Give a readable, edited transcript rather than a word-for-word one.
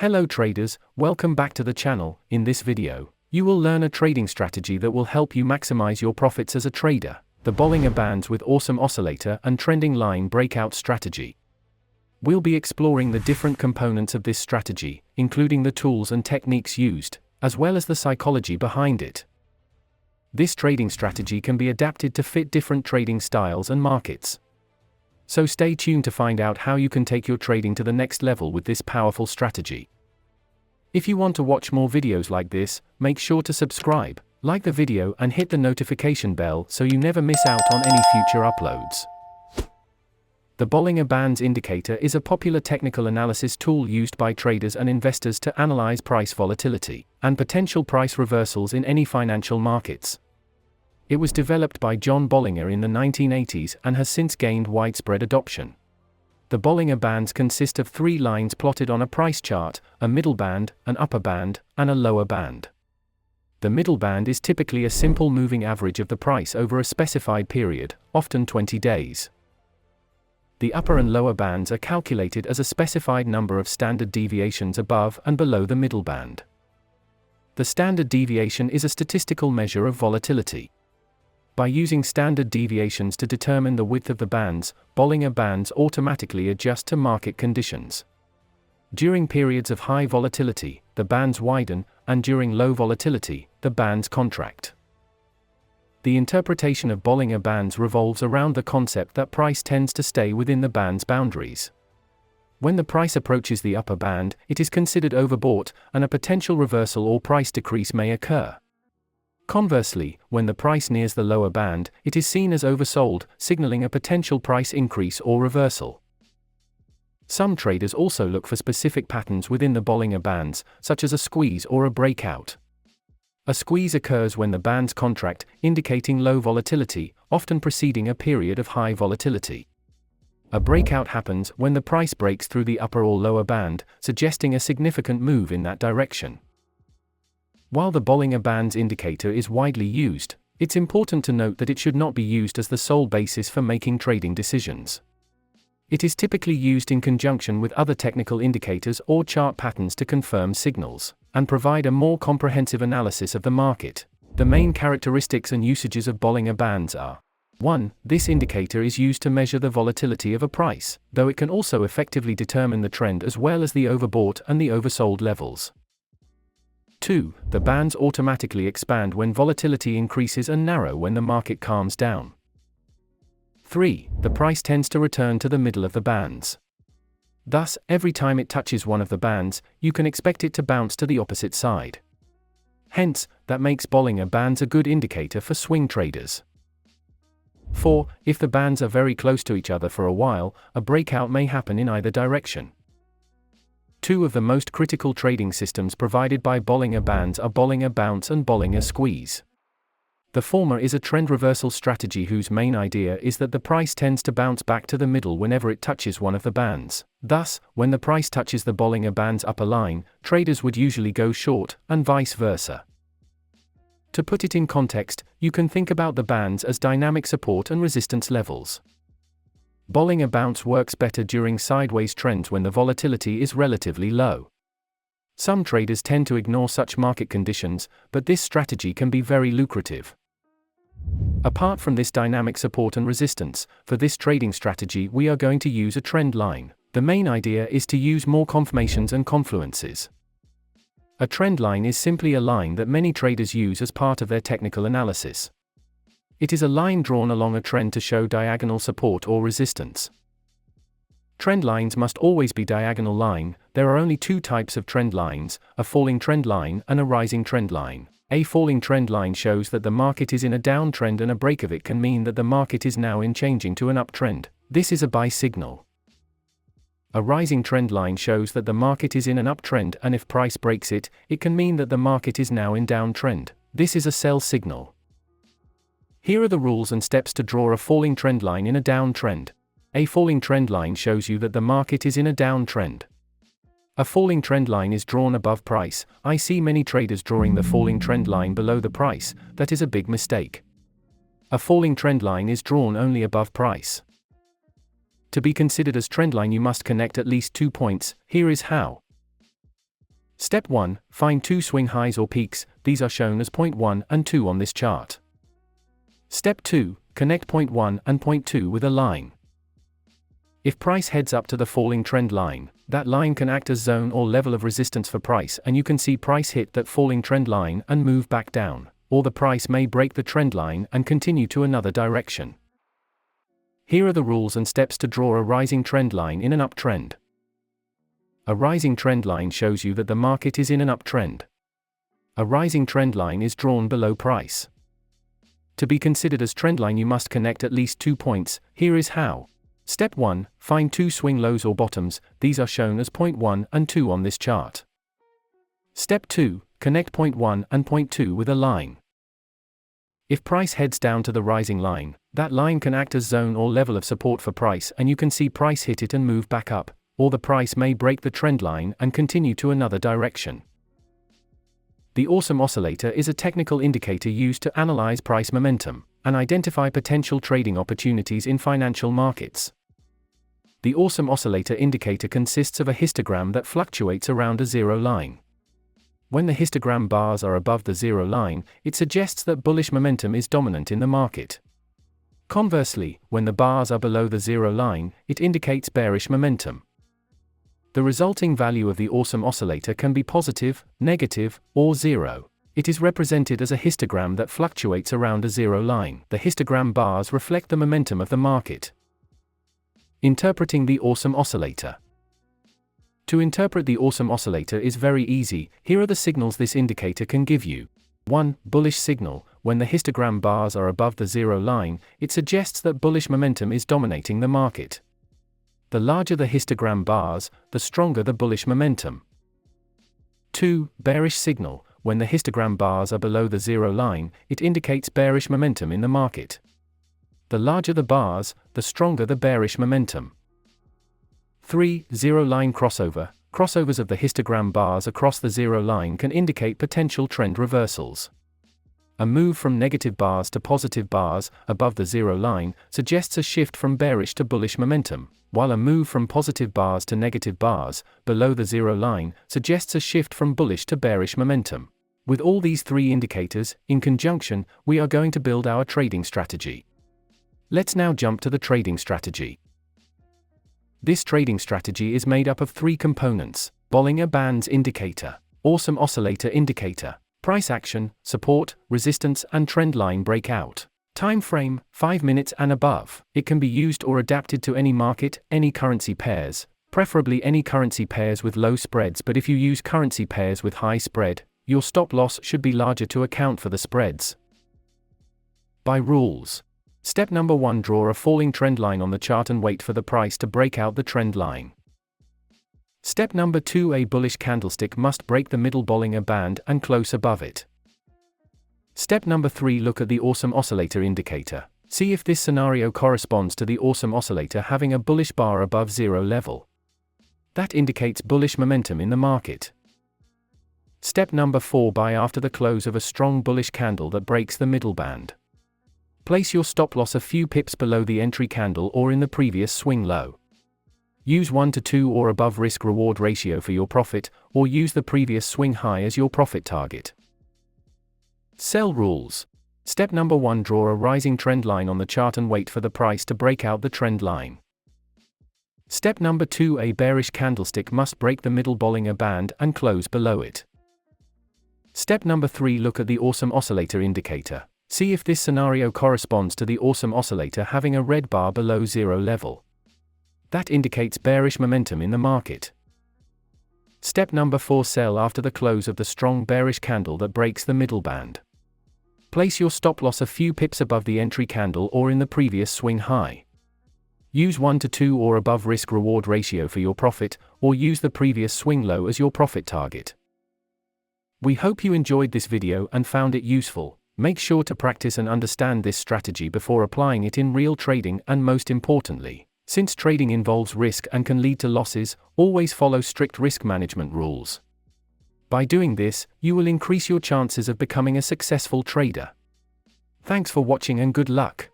Hello traders, welcome back to the channel. In this video, you will learn a trading strategy that will help you maximize your profits as a trader, the Bollinger Bands with awesome oscillator and trending line breakout strategy. We'll be exploring the different components of this strategy, including the tools and techniques used, as well as the psychology behind it. This trading strategy can be adapted to fit different trading styles and markets. So stay tuned to find out how you can take your trading to the next level with this powerful strategy. If you want to watch more videos like this, make sure to subscribe, like the video and hit the notification bell so you never miss out on any future uploads. The Bollinger Bands indicator is a popular technical analysis tool used by traders and investors to analyze price volatility and potential price reversals in any financial markets. It was developed by John Bollinger in the 1980s and has since gained widespread adoption. The Bollinger Bands consist of three lines plotted on a price chart: a middle band, an upper band, and a lower band. The middle band is typically a simple moving average of the price over a specified period, often 20 days. The upper and lower bands are calculated as a specified number of standard deviations above and below the middle band. The standard deviation is a statistical measure of volatility. By using standard deviations to determine the width of the bands, Bollinger Bands automatically adjust to market conditions. During periods of high volatility, the bands widen, and during low volatility, the bands contract. The interpretation of Bollinger Bands revolves around the concept that price tends to stay within the band's boundaries. When the price approaches the upper band, it is considered overbought, and a potential reversal or price decrease may occur. Conversely, when the price nears the lower band, it is seen as oversold, signaling a potential price increase or reversal. Some traders also look for specific patterns within the Bollinger Bands, such as a squeeze or a breakout. A squeeze occurs when the bands contract, indicating low volatility, often preceding a period of high volatility. A breakout happens when the price breaks through the upper or lower band, suggesting a significant move in that direction. While the Bollinger Bands indicator is widely used, it's important to note that it should not be used as the sole basis for making trading decisions. It is typically used in conjunction with other technical indicators or chart patterns to confirm signals and provide a more comprehensive analysis of the market. The main characteristics and usages of Bollinger Bands are: 1. This indicator is used to measure the volatility of a price, though it can also effectively determine the trend as well as the overbought and the oversold levels. 2. The bands automatically expand when volatility increases and narrow when the market calms down. 3. The price tends to return to the middle of the bands. Thus, every time it touches one of the bands, you can expect it to bounce to the opposite side. Hence, that makes Bollinger Bands a good indicator for swing traders. 4. If the bands are very close to each other for a while, a breakout may happen in either direction. Two of the most critical trading systems provided by Bollinger Bands are Bollinger Bounce and Bollinger Squeeze. The former is a trend reversal strategy whose main idea is that the price tends to bounce back to the middle whenever it touches one of the bands. Thus, when the price touches the Bollinger Bands upper line, traders would usually go short, and vice versa. To put it in context, you can think about the bands as dynamic support and resistance levels. Bollinger Bounce works better during sideways trends when the volatility is relatively low. Some traders tend to ignore such market conditions, but this strategy can be very lucrative. Apart from this dynamic support and resistance, for this trading strategy we are going to use a trend line. The main idea is to use more confirmations and confluences. A trend line is simply a line that many traders use as part of their technical analysis. It is a line drawn along a trend to show diagonal support or resistance. Trend lines must always be diagonal line. There are only two types of trend lines, a falling trend line and a rising trend line. A falling trend line shows that the market is in a downtrend, and a break of it can mean that the market is now in changing to an uptrend. This is a buy signal. A rising trend line shows that the market is in an uptrend, and if price breaks it, it can mean that the market is now in downtrend. This is a sell signal. Here are the rules and steps to draw a falling trend line in a downtrend. A falling trend line shows you that the market is in a downtrend. A falling trend line is drawn above price. I see many traders drawing the falling trend line below the price. That is a big mistake. A falling trend line is drawn only above price. To be considered as trendline, you must connect at least 2 points. Here is how. Step 1. Find two swing highs or peaks, these are shown as point 1 and 2 on this chart. Step 2. Connect point 1 and point 2 with a line. If price heads up to the falling trend line, that line can act as zone or level of resistance for price, and you can see price hit that falling trend line and move back down, or the price may break the trend line and continue to another direction. Here are the rules and steps to draw a rising trend line in an uptrend. A rising trend line shows you that the market is in an uptrend. A rising trend line is drawn below price. To be considered as trend line, you must connect at least 2 points. Here is how. Step 1. Find two swing lows or bottoms, these are shown as point 1 and 2 on this chart. Step 2. Connect point 1 and point 2 with a line. If price heads down to the rising line, that line can act as zone or level of support for price, and you can see price hit it and move back up, or the price may break the trend line and continue to another direction. The Awesome Oscillator is a technical indicator used to analyze price momentum and identify potential trading opportunities in financial markets. The Awesome Oscillator indicator consists of a histogram that fluctuates around a zero line. When the histogram bars are above the zero line, it suggests that bullish momentum is dominant in the market. Conversely, when the bars are below the zero line, it indicates bearish momentum. The resulting value of the Awesome Oscillator can be positive, negative, or zero. It is represented as a histogram that fluctuates around a zero line. The histogram bars reflect the momentum of the market. Interpreting the Awesome Oscillator. To interpret the Awesome Oscillator is very easy. Here are the signals this indicator can give you. 1. Bullish signal. When the histogram bars are above the zero line, it suggests that bullish momentum is dominating the market. The larger the histogram bars, the stronger the bullish momentum. 2. Bearish signal. When the histogram bars are below the zero line, it indicates bearish momentum in the market. The larger the bars, the stronger the bearish momentum. 3. Zero line crossover. Crossovers of the histogram bars across the zero line can indicate potential trend reversals. A move from negative bars to positive bars above the zero line suggests a shift from bearish to bullish momentum, while a move from positive bars to negative bars below the zero line suggests a shift from bullish to bearish momentum. With all these three indicators in conjunction, we are going to build our trading strategy. Let's now jump to the trading strategy. This trading strategy is made up of three components: Bollinger Bands indicator, Awesome Oscillator indicator, price action, support, resistance and trend line breakout. Time frame, 5 minutes and above. It can be used or adapted to any market, any currency pairs, preferably any currency pairs with low spreads, but if you use currency pairs with high spread, your stop loss should be larger to account for the spreads. By rules. Step number 1. Draw a falling trend line on the chart and wait for the price to break out the trend line. Step number 2. A bullish candlestick must break the middle Bollinger Band and close above it. Step number 3. Look at the Awesome Oscillator indicator. See if this scenario corresponds to the Awesome Oscillator having a bullish bar above zero level. That indicates bullish momentum in the market. Step number 4. Buy after the close of a strong bullish candle that breaks the middle band. Place your stop loss a few pips below the entry candle or in the previous swing low. Use 1 to 2 or above risk-reward ratio for your profit, or use the previous swing high as your profit target. Sell rules. Step number 1. Draw a rising trend line on the chart and wait for the price to break out the trend line. Step number 2. A bearish candlestick must break the middle Bollinger Band and close below it. Step number 3. Look at the Awesome Oscillator indicator. See if this scenario corresponds to the Awesome Oscillator having a red bar below zero level. That indicates bearish momentum in the market. Step number 4. Sell after the close of the strong bearish candle that breaks the middle band. Place your stop loss a few pips above the entry candle or in the previous swing high. Use 1 to 2 or above risk-reward ratio for your profit, or use the previous swing low as your profit target. We hope you enjoyed this video and found it useful. Make sure to practice and understand this strategy before applying it in real trading, and most importantly, since trading involves risk and can lead to losses, always follow strict risk management rules. By doing this, you will increase your chances of becoming a successful trader. Thanks for watching and good luck.